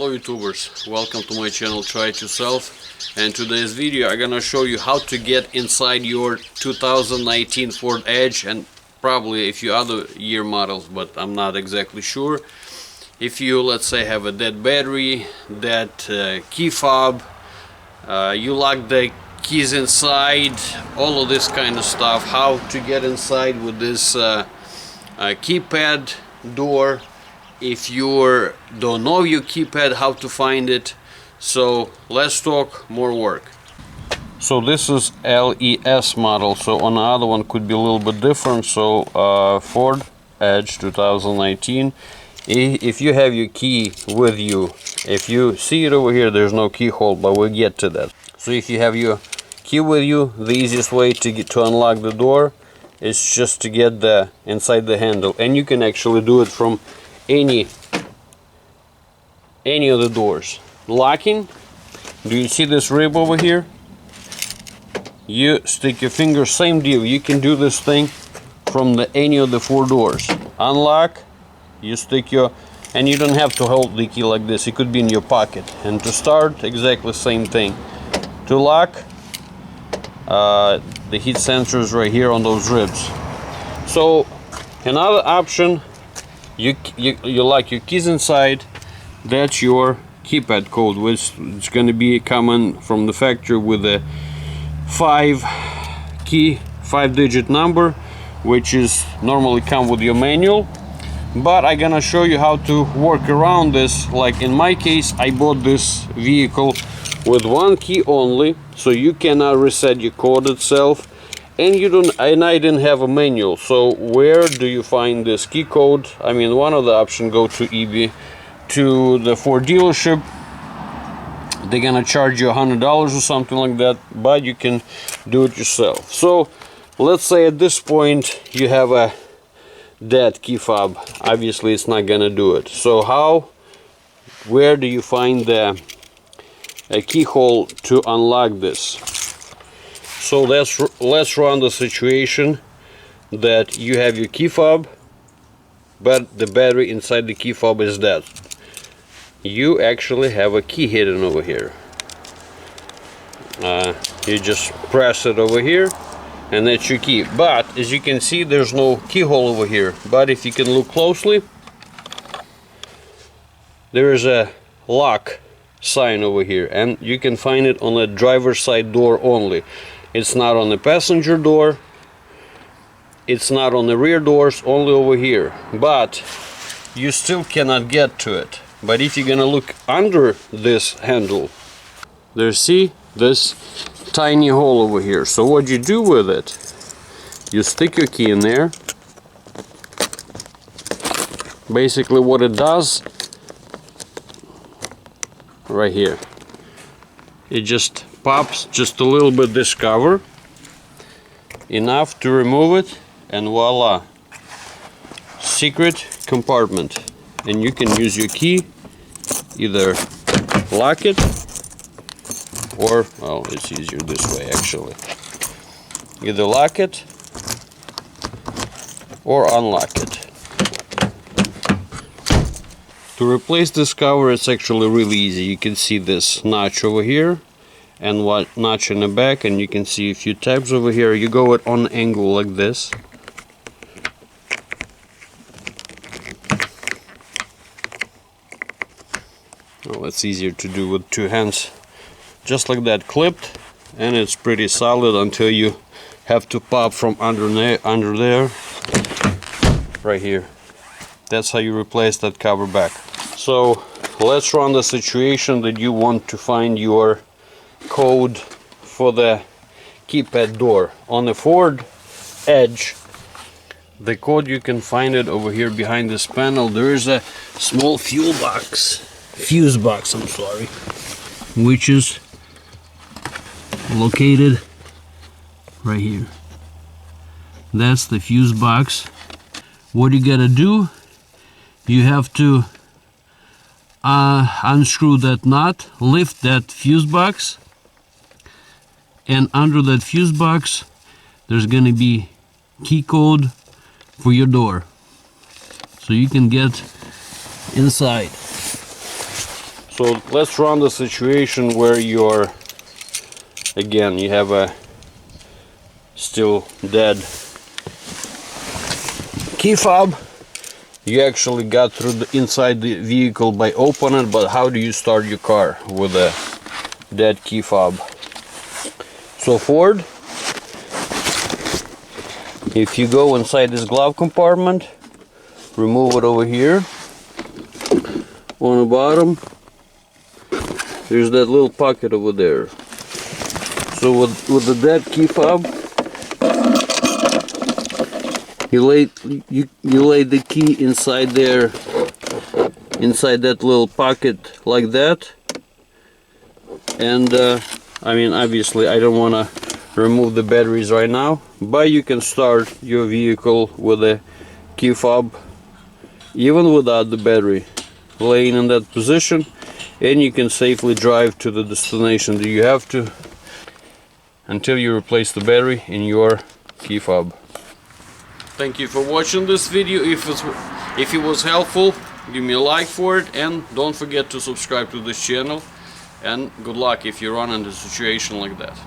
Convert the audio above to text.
Hello YouTubers, welcome to my channel Try It Yourself, and today's video I'm gonna show you how to get inside your 2019 Ford Edge and probably a few other year models, but I'm not exactly sure. If you, let's say, have a dead battery, dead key fob, you lock the keys inside, all of this kind of stuff, how to get inside with this keypad door. If you don't know your keypad, how to find it. So let's talk more work. So this is LES model, so on the other one could be a little bit different. So Ford Edge 2019, if you have your key with you, if you see it over here, there's no keyhole, but we'll get to that. So if you have your key with you, the easiest way to unlock the door is just to get inside the handle, and you can actually do it from any of the doors. Locking, do you see this rib over here? You stick your finger, same deal, you can do this thing from any of the 4 doors. Unlock, you stick your, and you don't have to hold the key like this, it could be in your pocket. And to start, exactly same thing. To lock, the heat sensor is right here on those ribs. So another option, you lock your keys inside. That's your keypad code, which is going to be coming from the factory with a 5-digit number, which is normally come with your manual. But I'm gonna show you how to work around this. Like in my case, I bought this vehicle with 1 key only, so you cannot reset your code itself. And I didn't have a manual, so where do you find this key code? I mean, one of the options, go to eBay, to the Ford dealership. They're gonna charge you $100 or something like that, but you can do it yourself. So let's say at this point you have a dead key fob. Obviously it's not gonna do it. So where do you find a keyhole to unlock this? So let's run the situation that you have your key fob, but the battery inside the key fob is dead. You actually have a key hidden over here. You just press it over here, and that's your key. But as you can see, there's no keyhole over here. But if you can look closely, there is a lock sign over here, and you can find it on the driver's side door only. It's not on the passenger door, it's not on the rear doors, only over here. But you still cannot get to it. But if you're gonna look under this handle, see this tiny hole over here. So what you do with it, you stick your key in there. Basically what it does, right here, it just pops just a little bit this cover, enough to remove it, and voila, secret compartment. And you can use your key, either lock it, or, well, it's easier this way actually, either lock it or unlock it. To replace this cover, it's actually really easy. You can see this notch over here and what notch in the back, and you can see a few tabs over here. You go it on an angle like this. Oh, it's easier to do with 2 hands. Just like that, clipped, and it's pretty solid until you have to pop from under there, right here. That's how you replace that cover back. So let's run the situation that you want to find your code for the keypad door. On the Ford Edge, the code, you can find it over here behind this panel. There is a small fuse box, I'm sorry, which is located right here. That's the fuse box. What you gotta do, you have to unscrew that nut, lift that fuse box, and under that fuse box there's gonna be key code for your door, so you can get inside. So let's run the situation where you're, again, you have a still dead key fob. You actually got through the inside the vehicle by opening it, but how do you start your car with a dead key fob? So Ford, if you go inside this glove compartment, remove it over here. On the bottom, there's that little pocket over there. So with the dead key fob, you lay the key inside there, inside that little pocket like that. And I mean, obviously I don't want to remove the batteries right now, but you can start your vehicle with a key fob even without the battery laying in that position, and you can safely drive to the destination that you have to until you replace the battery in your key fob. Thank you for watching this video. If it was helpful, give me a like for it, and don't forget to subscribe to this channel. And good luck if you run into a situation like that.